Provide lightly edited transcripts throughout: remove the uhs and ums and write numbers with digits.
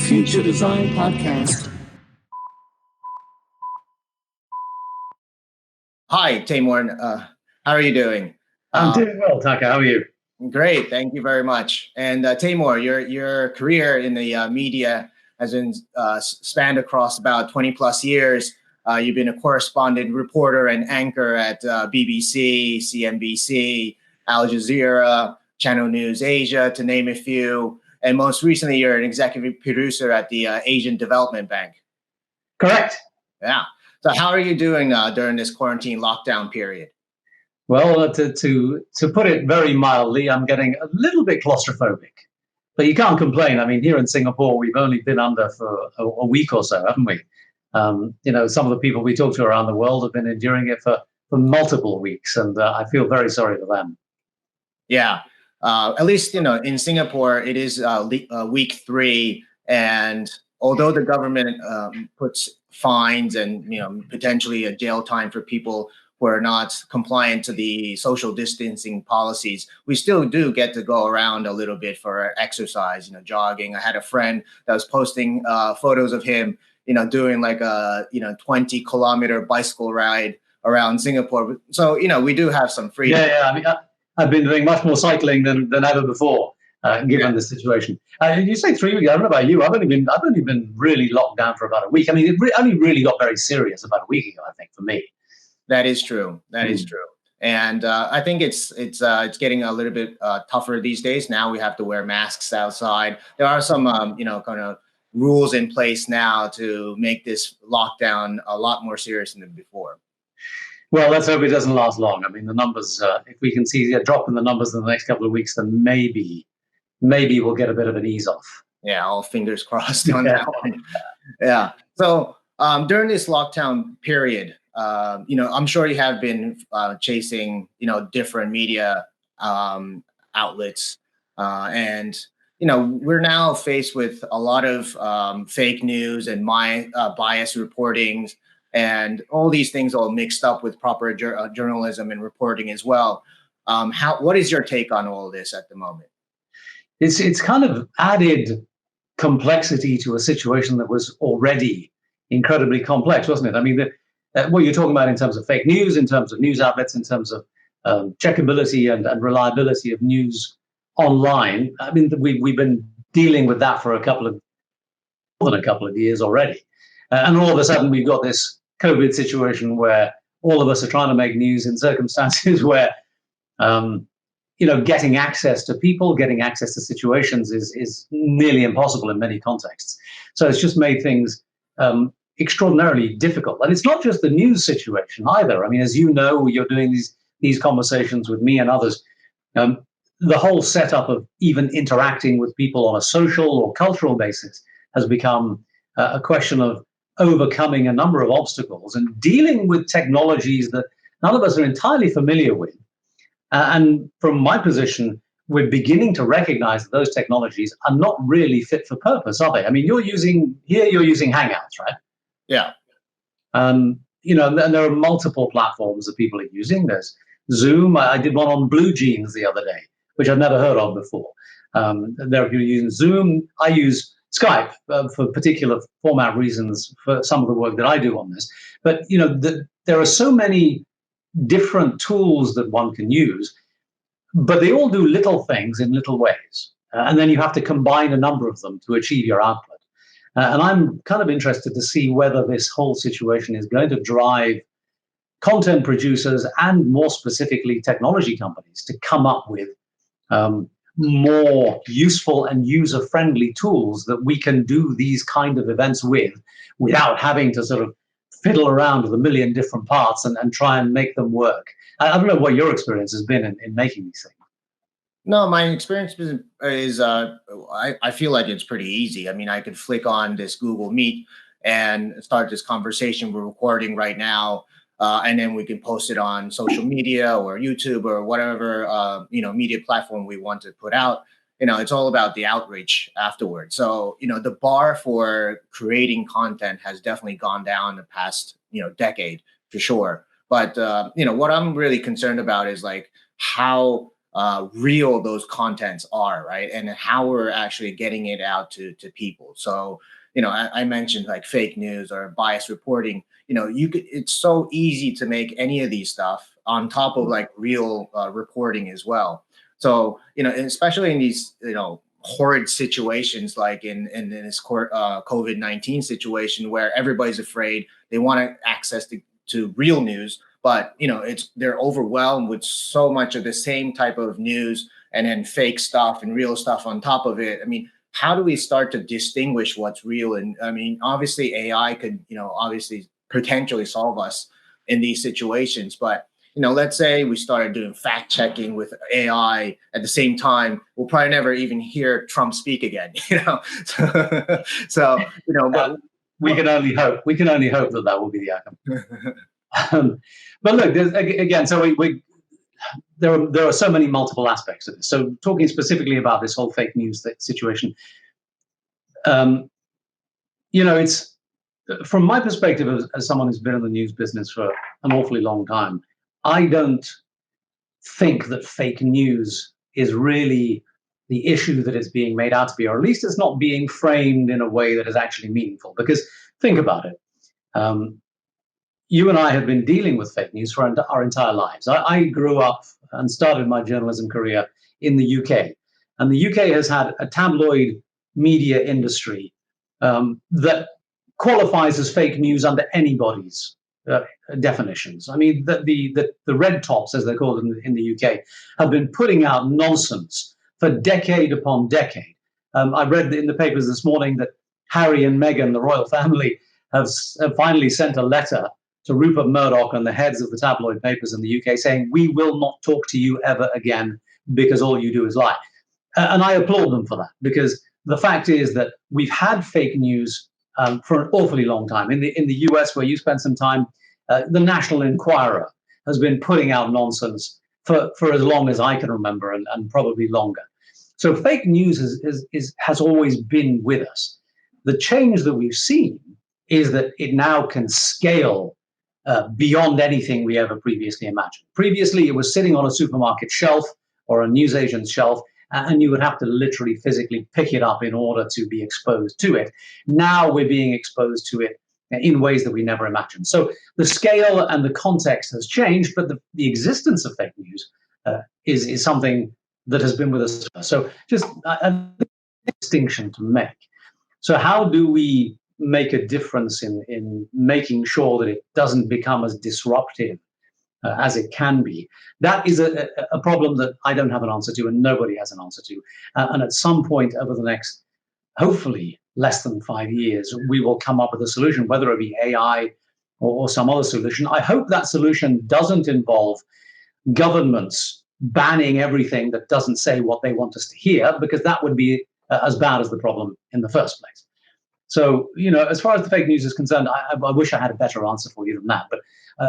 Future Design Podcast. Hi, Teymoor. How are you doing? I'm doing well, Taka. How are you? Great, thank you very much. And Teymoor, your career in the media has been spanned across about 20 plus years. You've been a correspondent, reporter, and anchor at BBC, CNBC, Al Jazeera, Channel News Asia, to name a few. And most recently, you're an executive producer at the Asian Development Bank. Correct. Yeah. So how are you doing during this quarantine lockdown period? Well, to put it very mildly, I'm getting a little bit claustrophobic. But you can't complain. I mean, here in Singapore, we've only been under for a week or so, haven't we? Some of the people we talk to around the world have been enduring it for multiple weeks, and I feel very sorry for them. Yeah. At least, in Singapore, it is week 3. And although the government puts fines and, potentially a jail time for people who are not compliant to the social distancing policies, we still do get to go around a little bit for exercise, jogging. I had a friend that was posting photos of him, doing like a, 20-kilometer bicycle ride around Singapore. So, we do have some freedom. Yeah. I mean, I've been doing much more cycling than ever before, given the situation. You say 3 weeks. I don't know about you. I've only been really locked down for about a week. I mean, it only really got very serious about a week ago, I think, for me. That is true. That is true. And I think it's getting a little bit tougher these days. Now we have to wear masks outside. There are some, kind of rules in place now to make this lockdown a lot more serious than before. Well, let's hope it doesn't last long. I mean, the numbers, if we can see a drop in the numbers in the next couple of weeks, then maybe we'll get a bit of an ease off. Yeah, all fingers crossed on that one. Yeah. So during this lockdown period, I'm sure you have been chasing, different media outlets. And, we're now faced with a lot of fake news and bias reportings. And all these things all mixed up with proper journalism and reporting as well. What is your take on all this at the moment? It's kind of added complexity to a situation that was already incredibly complex, wasn't it? I mean, what you're talking about in terms of fake news, in terms of news outlets, in terms of checkability and reliability of news online. I mean, we've been dealing with that for more than a couple of years already. And all of a sudden, we've got this COVID situation where all of us are trying to make news in circumstances where, getting access to people, getting access to situations is nearly impossible in many contexts. So it's just made things extraordinarily difficult. And it's not just the news situation either. I mean, as you know, you're doing these conversations with me and others. The whole setup of even interacting with people on a social or cultural basis has become a question of overcoming a number of obstacles and dealing with technologies that none of us are entirely familiar with. And from my position, we're beginning to recognize that those technologies are not really fit for purpose, are they? I mean, you're using Hangouts, right? Yeah. And there are multiple platforms that people are using. There's Zoom. I did one on Blue Jeans the other day, which I've never heard of before. There are people using Zoom. I use Skype for particular format reasons for some of the work that I do on this. But, there are so many different tools that one can use, but they all do little things in little ways. And then you have to combine a number of them to achieve your output. And I'm kind of interested to see whether this whole situation is going to drive content producers and more specifically technology companies to come up with more useful and user-friendly tools that we can do these kind of events with without having to sort of fiddle around with a million different parts and try and make them work. I don't know what your experience has been in making these things. No, my experience is I feel like it's pretty easy. I mean, I could flick on this Google Meet and start this conversation we're recording right now. And then we can post it on social media or YouTube or whatever, media platform we want to put out. It's all about the outreach afterwards. So, the bar for creating content has definitely gone down the past, decade for sure. But, what I'm really concerned about is like how real those contents are, right? And how we're actually getting it out to people. So, I mentioned like fake news or bias reporting. It's so easy to make any of these stuff on top of like real reporting as well. So, especially in these, horrid situations like in this COVID-19 situation where everybody's afraid, they want access to real news, but they're overwhelmed with so much of the same type of news and then fake stuff and real stuff on top of it. I mean, how do we start to distinguish what's real? And I mean, obviously AI could, obviously potentially solve us in these situations, but let's say we started doing fact checking with AI at the same time, we'll probably never even hear Trump speak again, so, but we can only hope. We can only hope that will be the outcome. But look, again, so there are so many multiple aspects of this. So talking specifically about this whole fake news situation, it's from my perspective as someone who's been in the news business for an awfully long time, I don't think that fake news is really the issue that it's being made out to be, or at least it's not being framed in a way that is actually meaningful. Because think about it. You and I have been dealing with fake news for our entire lives. I grew up and started my journalism career in the UK. And the UK has had a tabloid media industry that qualifies as fake news under anybody's definitions. I mean, the red tops, as they're called in the UK, have been putting out nonsense for decade upon decade. I read in the papers this morning that Harry and Meghan, the royal family, have finally sent a letter to Rupert Murdoch and the heads of the tabloid papers in the UK saying, we will not talk to you ever again because all you do is lie. And I applaud them for that, because the fact is that we've had fake news for an awfully long time. In the US, where you spent some time, the National Enquirer has been putting out nonsense for as long as I can remember, and probably longer. So fake news has always been with us. The change that we've seen is that it now can scale beyond anything we ever previously imagined. Previously, it was sitting on a supermarket shelf or a newsagent's shelf, and you would have to literally physically pick it up in order to be exposed to it. Now we're being exposed to it in ways that we never imagined. So the scale and the context has changed, but the existence of fake news is something that has been with us. So just a distinction to make. So how do we make a difference in making sure that it doesn't become as disruptive as it can be? That is a problem that I don't have an answer to, and nobody has an answer to. And at some point over the next, hopefully, less than 5 years, we will come up with a solution, whether it be AI or some other solution. I hope that solution doesn't involve governments banning everything that doesn't say what they want us to hear, because that would be as bad as the problem in the first place. So, as far as the fake news is concerned, I wish I had a better answer for you than that. But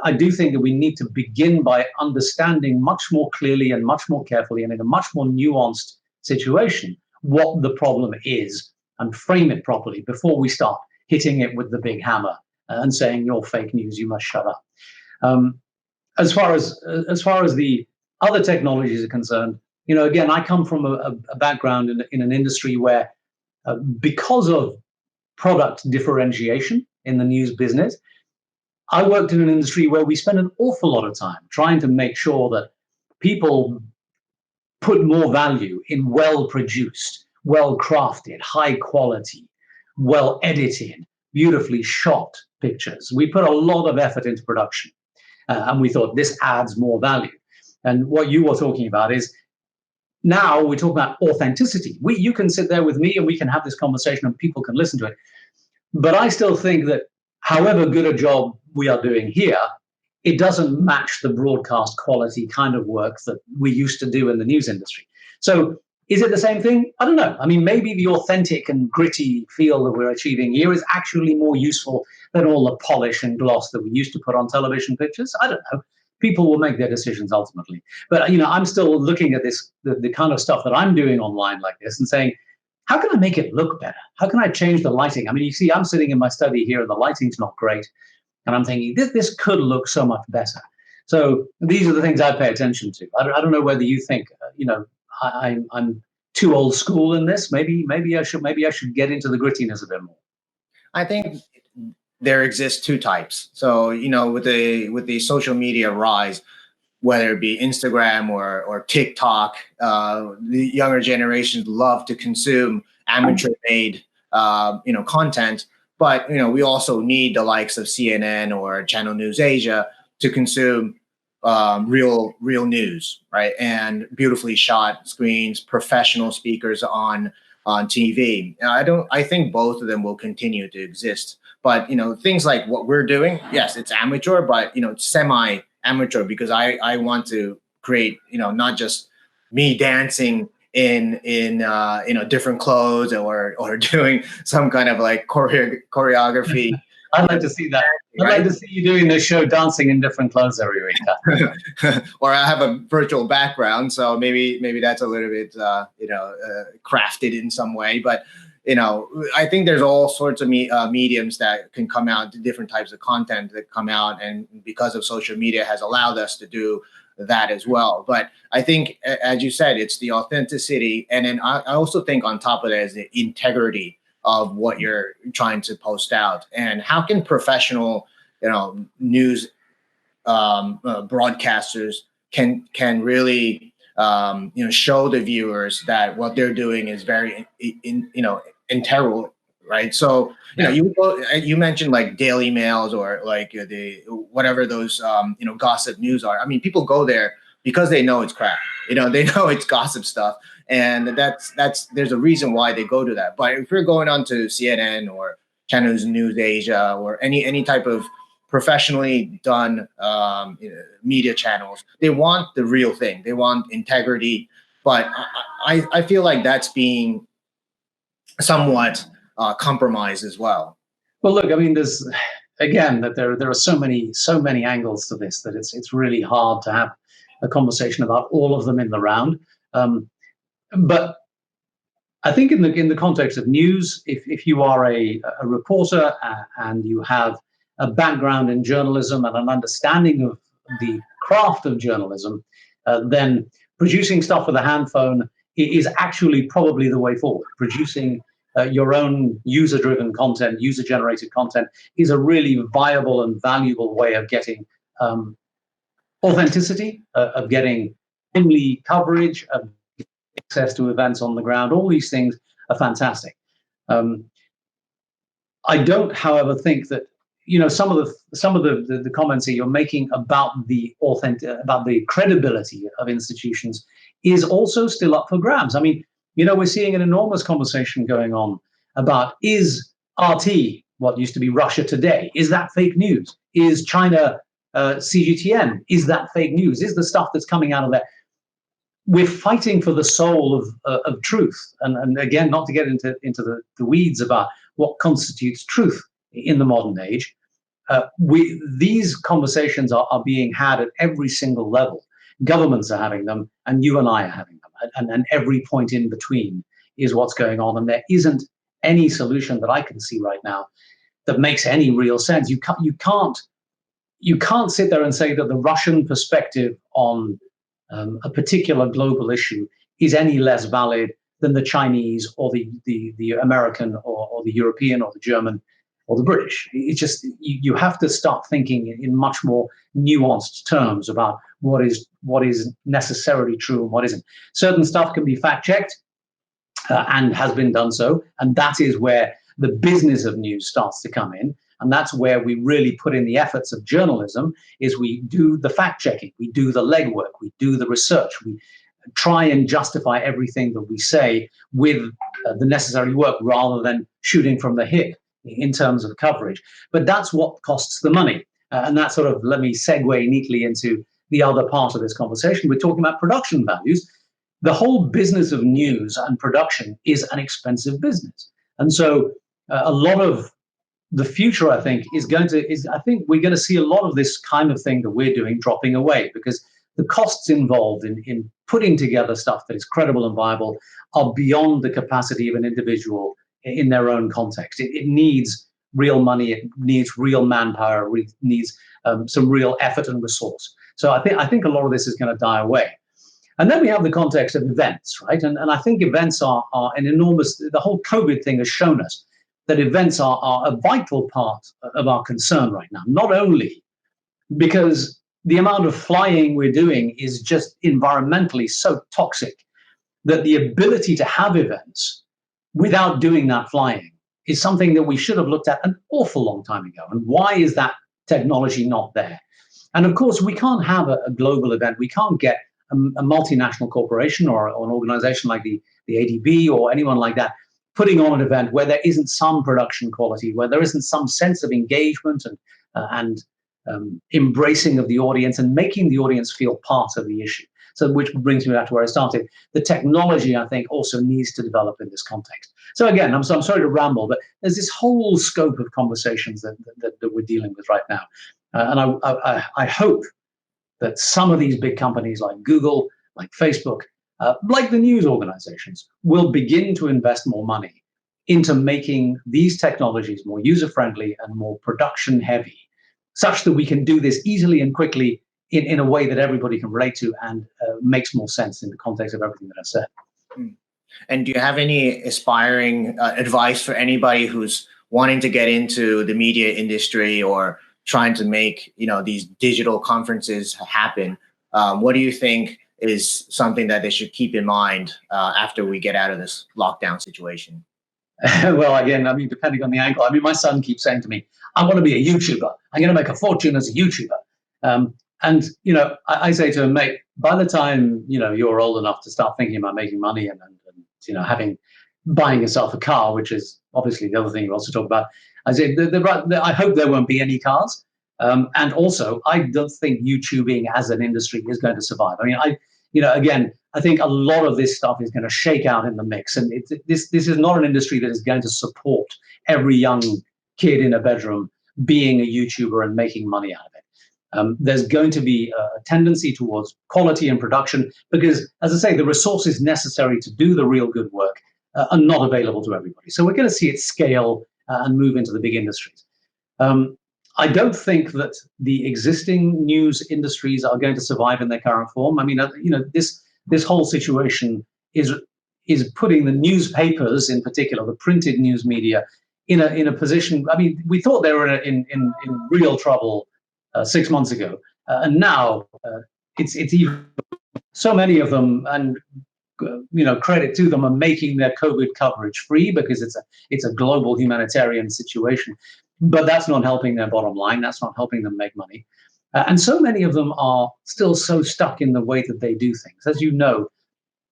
I do think that we need to begin by understanding much more clearly and much more carefully and in a much more nuanced situation what the problem is, and frame it properly before we start hitting it with the big hammer and saying, you're fake news, you must shut up. As far as the other technologies are concerned, again, I come from a background in an industry where, because of product differentiation in the news business, I worked in an industry where we spent an awful lot of time trying to make sure that people put more value in well-produced, well-crafted, high-quality, well-edited, beautifully shot pictures. We put a lot of effort into production, and we thought this adds more value. And what you were talking about is, now we talk about authenticity. You can sit there with me and we can have this conversation and people can listen to it. But I still think that however good a job we are doing here, it doesn't match the broadcast quality kind of work that we used to do in the news industry. So is it the same thing? I don't know. I mean, maybe the authentic and gritty feel that we're achieving here is actually more useful than all the polish and gloss that we used to put on television pictures. I don't know. People will make their decisions ultimately. But, I'm still looking at this, the kind of stuff that I'm doing online like this and saying, how can I make it look better? How can I change the lighting? I mean, you see, I'm sitting in my study here and the lighting's not great. And I'm thinking, this could look so much better. So these are the things I pay attention to. I don't know whether you think, I'm too old school in this. Maybe I should get into the grittiness a bit more. I think there exist two types. So, with the social media rise, whether it be Instagram or TikTok, the younger generations love to consume amateur-made, content. But we also need the likes of CNN or Channel News Asia to consume real news, right? And beautifully shot screens, professional speakers on TV. I think both of them will continue to exist. But things like what we're doing, yes, it's amateur, but it's semi amateur, because I want to create, not just me dancing in different clothes or doing some kind of like choreography. I'd like to see that. I'd like to see you doing this show, dancing in different clothes every week. Or I have a virtual background, so maybe that's a little bit crafted in some way. But I think there's all sorts of mediums that can come out, different types of content that come out, and because of social media has allowed us to do that as well. But I think, as you said, it's the authenticity, and then I also think on top of that is the integrity of what you're trying to post out. And how can professional, news broadcasters can really show the viewers that what they're doing is very integral, right? So you mentioned like Daily Mails or like the whatever those gossip news are. I mean, people go there because they know it's crap. They know it's gossip stuff, and that's there's a reason why they go to that. But if you're going on to CNN or Channel News Asia or any type of professionally done media channels, they want the real thing. They want integrity. But I feel like that's being somewhat compromised as well. Well, look, I mean, there's again that there are so many angles to this that it's really hard to have a conversation about all of them in the round. But I think in the context of news, if you are a reporter and you have a background in journalism and an understanding of the craft of journalism, then producing stuff with a hand phone is actually probably the way forward. Producing your own user-driven content, user-generated content is a really viable and valuable way of getting authenticity, of getting timely coverage, of access to events on the ground. All these things are fantastic. I don't, however, think that some of the comments that you're making about the credibility of institutions is also still up for grabs. I mean, we're seeing an enormous conversation going on about, is RT, what used to be Russia Today, is that fake news? Is China CGTN, is that fake news? Is the stuff that's coming out of there? We're fighting for the soul of truth. And again, not to get into the weeds about what constitutes truth in the modern age. These conversations are being had at every single level. Governments are having them, and you and I are having them, and every point in between is what's going on. And there isn't any solution that I can see right now that makes any real sense. You can't sit there and say that the Russian perspective on a particular global issue is any less valid than the Chinese or the American or the European or the German or the British. It's just you have to start thinking in much more nuanced terms about what is necessarily true and what isn't. Certain stuff can be fact checked and has been done so, and that is where the business of news starts to come in. And that's where we really put in the efforts of journalism, is we do the fact checking, we do the legwork, we do the research, we try and justify everything that we say with the necessary work rather than shooting from the hip in terms of coverage. But that's what costs the money. And that sort of, let me segue neatly into the other part of this conversation. We're talking about production values. The whole business of news and production is an expensive business. And so a lot of the future, I think, I think we're going to see a lot of this kind of thing that we're doing dropping away, because the costs involved in putting together stuff that is credible and viable are beyond the capacity of an individual in their own context. It needs real money, it needs real manpower, it needs some real effort and resource. So I think a lot of this is going to die away. And then we have the context of events, right? And I think events are an enormous, the whole COVID thing has shown us that events are a vital part of our concern right now, not only because the amount of flying we're doing is just environmentally so toxic that the ability to have events without doing that flying is something that we should have looked at an awful long time ago. And why is that technology not there? And of course, we can't have a global event. We can't get a multinational corporation or an organization like the ADB or anyone like that putting on an event where there isn't some production quality, where there isn't some sense of engagement and embracing of the audience and making the audience feel part of the issue. So which brings me back to where I started. The technology, I think, also needs to develop in this context. So again, I'm sorry to ramble, but there's this whole scope of conversations that we're dealing with right now. And I hope that some of these big companies like Google, like Facebook, like the news organizations, will begin to invest more money into making these technologies more user-friendly and more production-heavy, such that we can do this easily and quickly in a way that everybody can relate to and makes more sense in the context of everything that I said. And do you have any aspiring advice for anybody who's wanting to get into the media industry or trying to make these digital conferences happen? What do you think is something that they should keep in mind after we get out of this lockdown situation? Well, again, I mean, depending on the angle. I mean, my son keeps saying to me, I want to be a YouTuber. I'm going to make a fortune as a YouTuber. And I say to him, mate, by the time you're old enough to start thinking about making money and buying yourself a car, which is obviously the other thing you also talk about, I say, I hope there won't be any cars. And also, I don't think YouTubing as an industry is going to survive. I mean, again, I think a lot of this stuff is going to shake out in the mix. And this is not an industry that is going to support every young kid in a bedroom being a YouTuber and making money out of it. There's going to be a tendency towards quality and production because, as I say, the resources necessary to do the real good work are not available to everybody. So we're going to see it scale and move into the big industries. I don't think that the existing news industries are going to survive in their current form. I mean, this whole situation is putting the newspapers, in particular, the printed news media, in a position. I mean, we thought they were in real trouble 6 months ago, and now it's even so many of them, and credit to them, are making their COVID coverage free because it's a global humanitarian situation. But that's not helping their bottom line. That's not helping them make money. And so many of them are still so stuck in the way that they do things. As you know,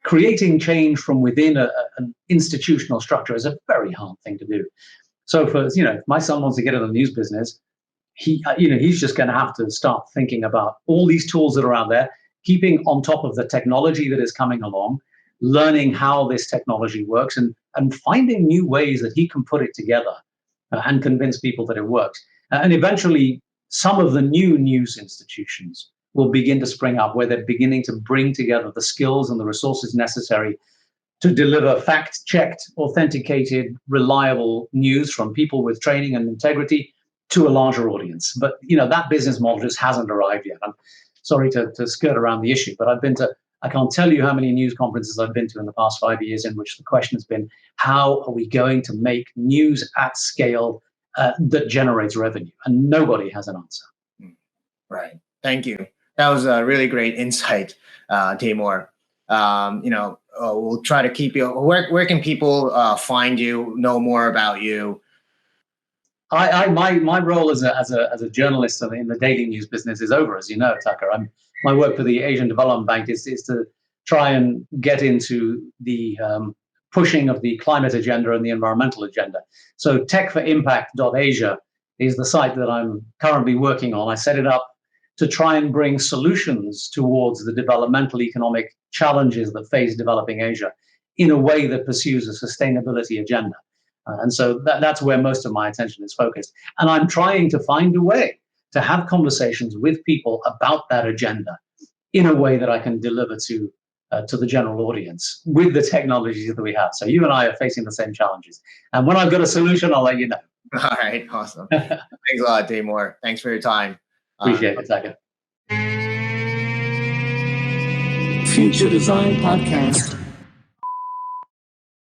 creating change from within an institutional structure is a very hard thing to do. So if my son wants to get in the news business, he's just going to have to start thinking about all these tools that are out there, keeping on top of the technology that is coming along, learning how this technology works, and finding new ways that he can put it together and convince people that it works. And eventually, some of the new news institutions will begin to spring up where they're beginning to bring together the skills and the resources necessary to deliver fact-checked, authenticated, reliable news from people with training and integrity to a larger audience. But that business model just hasn't arrived yet. I'm sorry to skirt around the issue, but I can't tell you how many news conferences I've been to in the past 5 years in which the question has been, how are we going to make news at scale that generates revenue? And nobody has an answer. Right. Thank you. That was a really great insight, Teymoor. We'll try to keep you. Where can people find you, know more about you? My role as a journalist in the daily news business is over, as you know, Tucker. My work for the Asian Development Bank is to try and get into the pushing of the climate agenda and the environmental agenda. So techforimpact.asia is the site that I'm currently working on. I set it up to try and bring solutions towards the developmental economic challenges that face developing Asia in a way that pursues a sustainability agenda. And so that's where most of my attention is focused. And I'm trying to find a way to have conversations with people about that agenda in a way that I can deliver to the general audience with the technologies that we have. So you and I are facing the same challenges. And when I've got a solution, I'll let you know. All right. Awesome. Thanks a lot, Teymoor. Thanks for your time. Appreciate it, Tucker. Future Design Podcast.